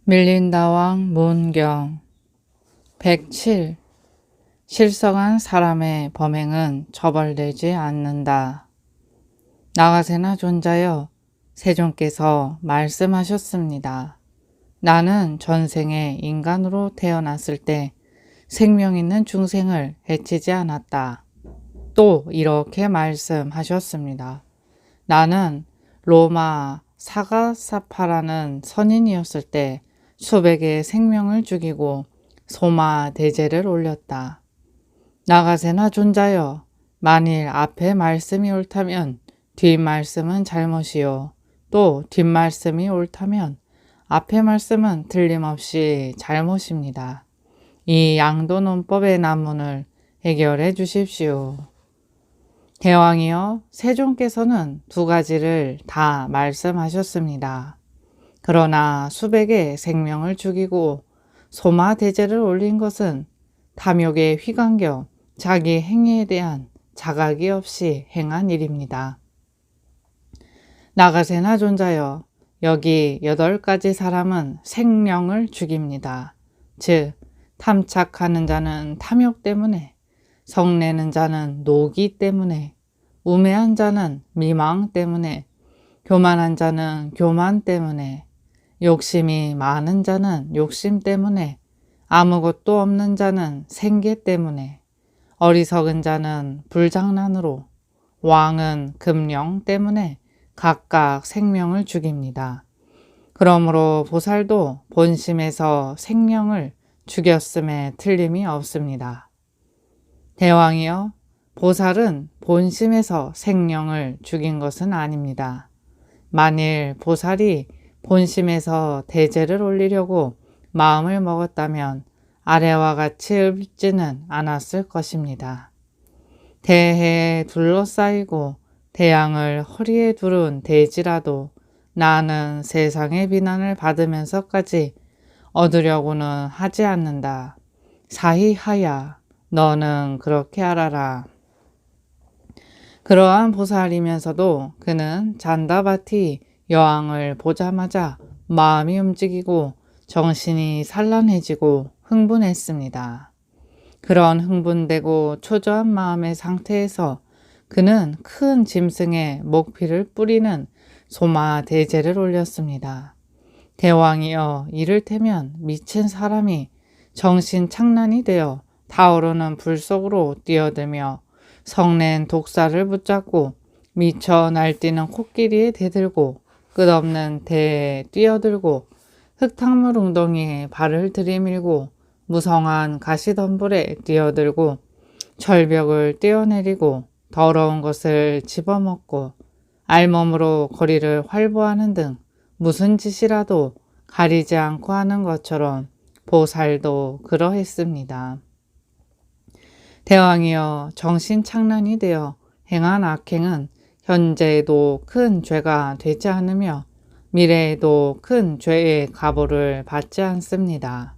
밀린다왕 문경 107. 실성한 사람의 범행은 처벌되지 않는다. 나가세나 존자여, 세존께서 말씀하셨습니다. 나는 전생에 인간으로 태어났을 때 생명 있는 중생을 해치지 않았다. 또 이렇게 말씀하셨습니다. 나는 로마 사가사파라는 선인이었을 때 수백의 생명을 죽이고 소마 대제를 올렸다. 나가세나 존자여, 만일 앞에 말씀이 옳다면 뒷말씀은 잘못이요, 또 뒷말씀이 옳다면 앞에 말씀은 틀림없이 잘못입니다. 이 양도논법의 난문을 해결해 주십시오. 대왕이여, 세존께서는 두 가지를 다 말씀하셨습니다. 그러나 수백의 생명을 죽이고 소마대제를 올린 것은 탐욕에 휘감겨 자기 행위에 대한 자각이 없이 행한 일입니다. 나가세나 존자여, 여기 8가지 사람은 생명을 죽입니다. 즉, 탐착하는 자는 탐욕 때문에, 성내는 자는 노기 때문에, 우매한 자는 미망 때문에, 교만한 자는 교만 때문에, 욕심이 많은 자는 욕심 때문에, 아무것도 없는 자는 생계 때문에, 어리석은 자는 불장난으로, 왕은 금령 때문에 각각 생명을 죽입니다. 그러므로 보살도 본심에서 생명을 죽였음에 틀림이 없습니다. 대왕이여, 보살은 본심에서 생명을 죽인 것은 아닙니다. 만일 보살이 본심에서 대제를 올리려고 마음을 먹었다면 아래와 같이 읊지는 않았을 것입니다. 대해에 둘러싸이고 대양을 허리에 두른 대지라도 나는 세상의 비난을 받으면서까지 얻으려고는 하지 않는다. 사히하야, 너는 그렇게 알아라. 그러한 보살이면서도 그는 잔다바티 여왕을 보자마자 마음이 움직이고 정신이 산란해지고 흥분했습니다. 그런 흥분되고 초조한 마음의 상태에서 그는 큰 짐승의 목피를 뿌리는 소마대제를 올렸습니다. 대왕이여, 이를테면 미친 사람이 정신 착란이 되어 타오르는 불 속으로 뛰어들며 성낸 독사를 붙잡고 미쳐 날뛰는 코끼리에 대들고 끝없는 대에 뛰어들고 흙탕물 웅덩이에 발을 들이밀고 무성한 가시덤불에 뛰어들고 절벽을 뛰어내리고 더러운 것을 집어먹고 알몸으로 거리를 활보하는 등 무슨 짓이라도 가리지 않고 하는 것처럼 보살도 그러했습니다. 대왕이여, 정신착란이 되어 행한 악행은 현재에도 큰 죄가 되지 않으며 미래에도 큰 죄의 가보를 받지 않습니다.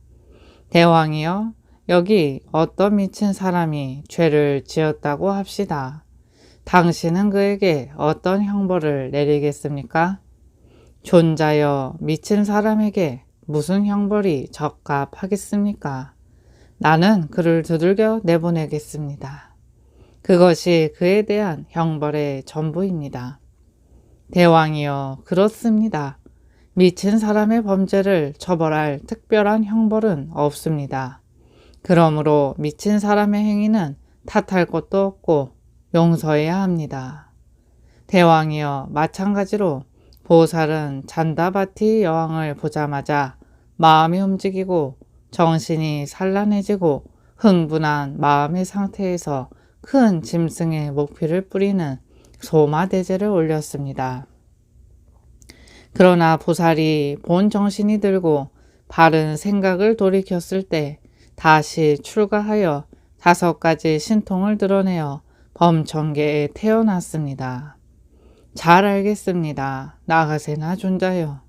대왕이여, 여기 어떤 미친 사람이 죄를 지었다고 합시다. 당신은 그에게 어떤 형벌을 내리겠습니까? 존자여, 미친 사람에게 무슨 형벌이 적합하겠습니까? 나는 그를 두들겨 내보내겠습니다. 그것이 그에 대한 형벌의 전부입니다. 대왕이여, 그렇습니다. 미친 사람의 범죄를 처벌할 특별한 형벌은 없습니다. 그러므로 미친 사람의 행위는 탓할 것도 없고 용서해야 합니다. 대왕이여, 마찬가지로 보살은 잔다바티 여왕을 보자마자 마음이 움직이고 정신이 산란해지고 흥분한 마음의 상태에서 큰 짐승의 목피를 뿌리는 소마대제를 올렸습니다. 그러나 보살이 본 정신이 들고 바른 생각을 돌이켰을 때 다시 출가하여 5가지 신통을 드러내어 범천계에 태어났습니다. 잘 알겠습니다. 나가세나 존자여,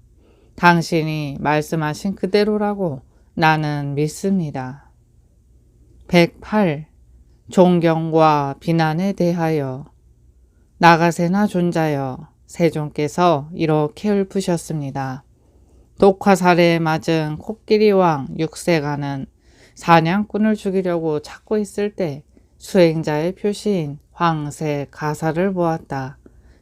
당신이 말씀하신 그대로라고 나는 믿습니다. 108. 존경과 비난에 대하여. 나가세나 존자여, 세존께서 이렇게 읊으셨습니다. 독화살에 맞은 코끼리왕 6세가는 사냥꾼을 죽이려고 찾고 있을 때 수행자의 표시인 황새 가사를 보았다.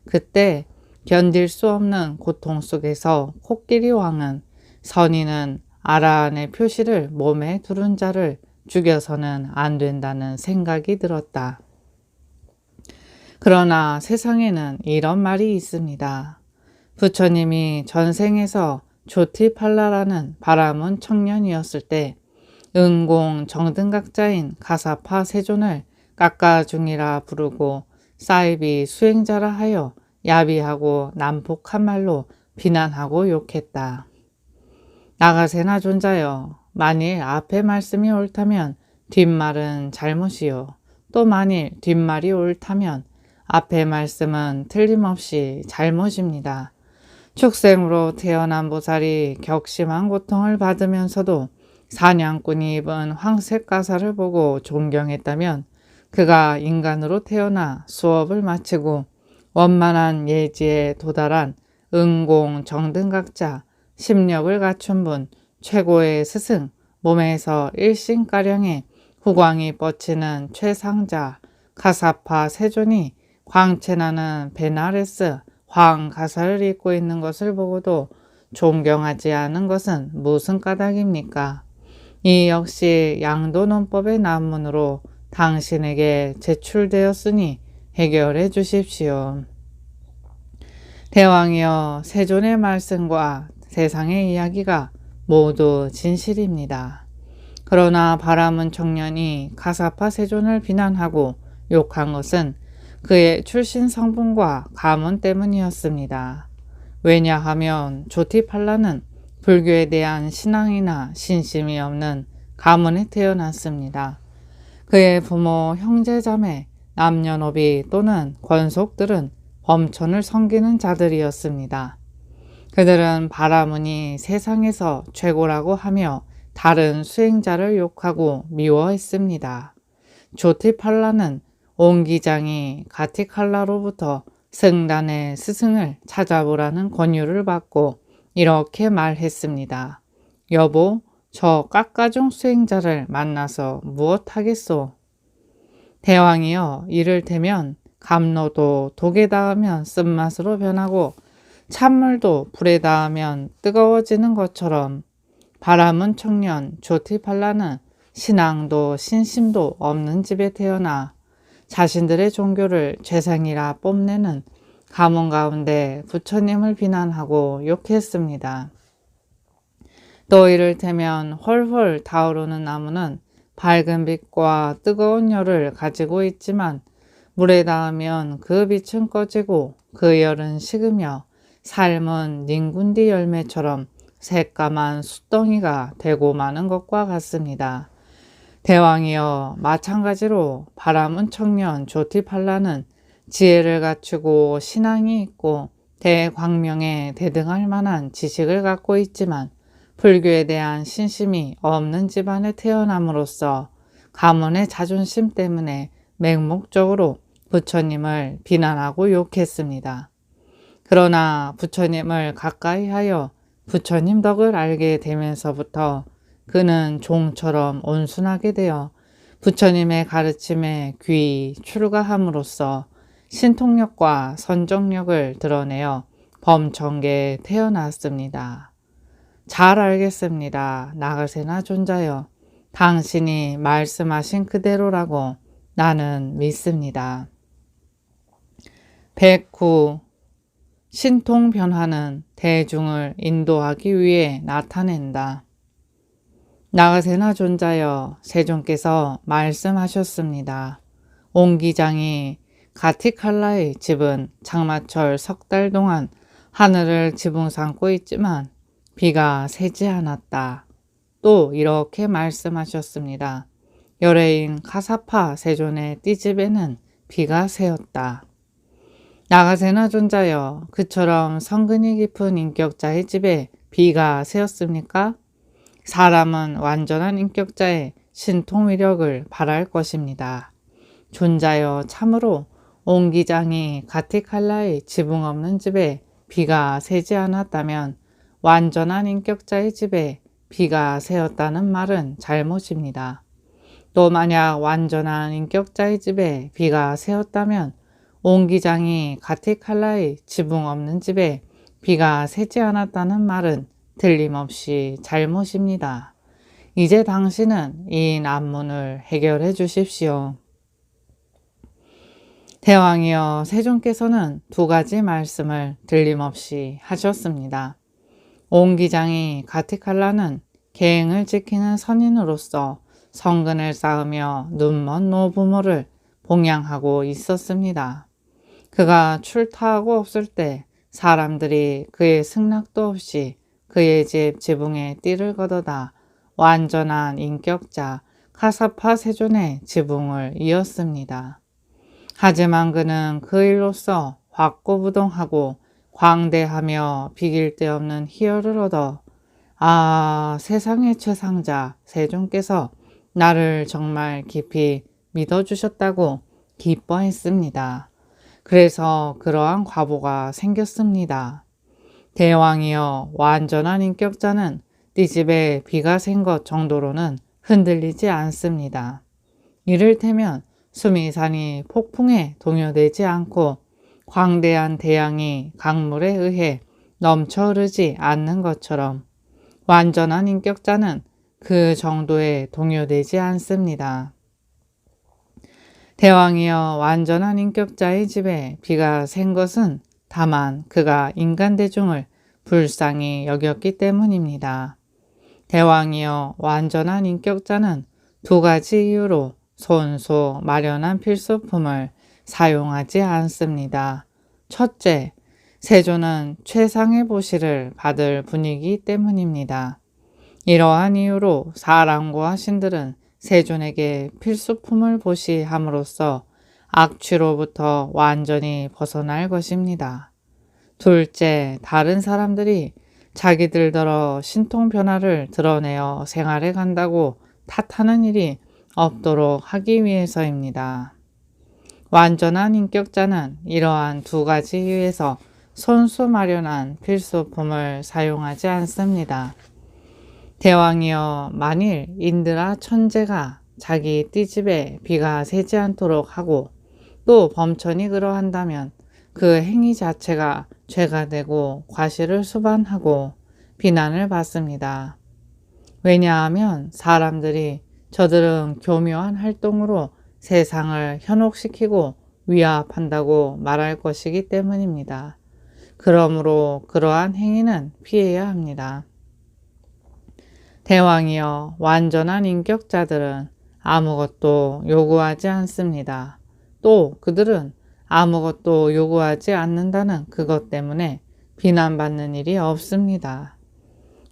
그때 견딜 수 없는 고통 속에서 코끼리왕은 선인은 아라한의 표시를 몸에 두른 자를 죽여서는 안 된다는 생각이 들었다. 그러나 세상에는 이런 말이 있습니다. 부처님이 전생에서 조티팔라라는 바라문 청년이었을 때 은공 정등각자인 가사파 세존을 깎아중이라 부르고 사이비 수행자라 하여 야비하고 난폭한 말로 비난하고 욕했다. 나가세나 존자여, 만일 앞의 말씀이 옳다면 뒷말은 잘못이요. 또 만일 뒷말이 옳다면 앞의 말씀은 틀림없이 잘못입니다. 축생으로 태어난 보살이 격심한 고통을 받으면서도 사냥꾼이 입은 황색 가사를 보고 존경했다면 그가 인간으로 태어나 수업을 마치고 원만한 예지에 도달한 은공 정등각자, 심력을 갖춘 분, 최고의 스승, 몸에서 일신가량의 후광이 뻗치는 최상자, 가사파 세존이 광채나는 베나레스 황가사를 입고 있는 것을 보고도 존경하지 않은 것은 무슨 까닭입니까? 이 역시 양도논법의 난문으로 당신에게 제출되었으니 해결해 주십시오. 대왕이여, 세존의 말씀과 세상의 이야기가 모두 진실입니다. 그러나 바라문 청년이 가사파 세존을 비난하고 욕한 것은 그의 출신 성분과 가문 때문이었습니다. 왜냐하면 조티팔라는 불교에 대한 신앙이나 신심이 없는 가문에 태어났습니다. 그의 부모, 형제자매, 남녀노비 또는 권속들은 범천을 섬기는 자들이었습니다. 그들은 바라문이 세상에서 최고라고 하며 다른 수행자를 욕하고 미워했습니다. 조티팔라는 옹기장이 가티칼라로부터 승단의 스승을 찾아보라는 권유를 받고 이렇게 말했습니다. 여보, 저 깎아종 수행자를 만나서 무엇하겠소? 대왕이여, 이를테면 감로도 독에 닿으면 쓴맛으로 변하고 찬물도 불에 닿으면 뜨거워지는 것처럼 바라문 청년 조티팔라는 신앙도 신심도 없는 집에 태어나 자신들의 종교를 죄상이라 뽐내는 가문 가운데 부처님을 비난하고 욕했습니다. 또 이를테면 헐헐 타오르는 나무는 밝은 빛과 뜨거운 열을 가지고 있지만 물에 닿으면 그 빛은 꺼지고 그 열은 식으며 삶은 닝군디 열매처럼 새까만 숫덩이가 되고 마는 것과 같습니다. 대왕이여, 마찬가지로 바라문 청년 조티팔라는 지혜를 갖추고 신앙이 있고 대광명에 대등할 만한 지식을 갖고 있지만 불교에 대한 신심이 없는 집안에 태어남으로써 가문의 자존심 때문에 맹목적으로 부처님을 비난하고 욕했습니다. 그러나 부처님을 가까이 하여 부처님 덕을 알게 되면서부터 그는 종처럼 온순하게 되어 부처님의 가르침에 귀 출가함으로써 신통력과 선정력을 드러내어 범청계에 태어났습니다. 잘 알겠습니다. 나가세나 존자여, 당신이 말씀하신 그대로라고 나는 믿습니다. 109. 신통 변화는 대중을 인도하기 위해 나타낸다. 나가세나 존자여, 세존께서 말씀하셨습니다. 옹기장이 가티칼라의 집은 장마철 3달 동안 하늘을 지붕 삼고 있지만 비가 새지 않았다. 또 이렇게 말씀하셨습니다. 열애인 가사파 세존의 띠집에는 비가 새었다. 나가세나 존자여, 그처럼 성근이 깊은 인격자의 집에 비가 새었습니까? 사람은 완전한 인격자의 신통위력을 바랄 것입니다. 존자여, 참으로 옹기장이 가티칼라의 지붕 없는 집에 비가 새지 않았다면 완전한 인격자의 집에 비가 새었다는 말은 잘못입니다. 또 만약 완전한 인격자의 집에 비가 새었다면 옹기장이 가티칼라의 지붕 없는 집에 비가 새지 않았다는 말은 틀림없이 잘못입니다. 이제 당신은 이 난문을 해결해 주십시오. 대왕이여, 세존께서는 두 가지 말씀을 틀림없이 하셨습니다. 옹기장이 가티칼라는 계행을 지키는 선인으로서 성근을 쌓으며 눈먼 노부모를 봉양하고 있었습니다. 그가 출타하고 없을 때 사람들이 그의 승낙도 없이 그의 집 지붕에 띠를 걷어다 완전한 인격자 카사파 세존의 지붕을 이었습니다. 하지만 그는 그 일로써 확고부동하고 광대하며 비길 데 없는 희열을 얻어 세상의 최상자 세존께서 나를 정말 깊이 믿어주셨다고 기뻐했습니다. 그래서 그러한 과보가 생겼습니다. 대왕이여, 완전한 인격자는 네 집에 비가 샌 것 정도로는 흔들리지 않습니다. 이를테면 수미산이 폭풍에 동요되지 않고 광대한 대양이 강물에 의해 넘쳐 흐르지 않는 것처럼 완전한 인격자는 그 정도에 동요되지 않습니다. 대왕이여, 완전한 인격자의 집에 비가 샌 것은 다만 그가 인간 대중을 불쌍히 여겼기 때문입니다. 대왕이여, 완전한 인격자는 두 가지 이유로 손수 마련한 필수품을 사용하지 않습니다. 첫째, 세존은 최상의 보시를 받을 분이기 때문입니다. 이러한 이유로 사람과 신들은 세존에게 필수품을 보시함으로써 악취로부터 완전히 벗어날 것입니다. 둘째, 다른 사람들이 자기들더러 신통 변화를 드러내어 생활해 간다고 탓하는 일이 없도록 하기 위해서입니다. 완전한 인격자는 이러한 두 가지 이유에서 손수 마련한 필수품을 사용하지 않습니다. 대왕이여, 만일 인드라 천재가 자기 띠집에 비가 새지 않도록 하고 또 범천이 그러한다면 그 행위 자체가 죄가 되고 과실을 수반하고 비난을 받습니다. 왜냐하면 사람들이 저들은 교묘한 활동으로 세상을 현혹시키고 위압한다고 말할 것이기 때문입니다. 그러므로 그러한 행위는 피해야 합니다. 대왕이여, 완전한 인격자들은 아무것도 요구하지 않습니다. 또 그들은 아무것도 요구하지 않는다는 그것 때문에 비난받는 일이 없습니다.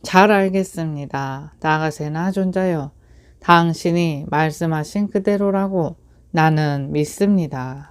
잘 알겠습니다. 나가세나 존자여, 당신이 말씀하신 그대로라고 나는 믿습니다.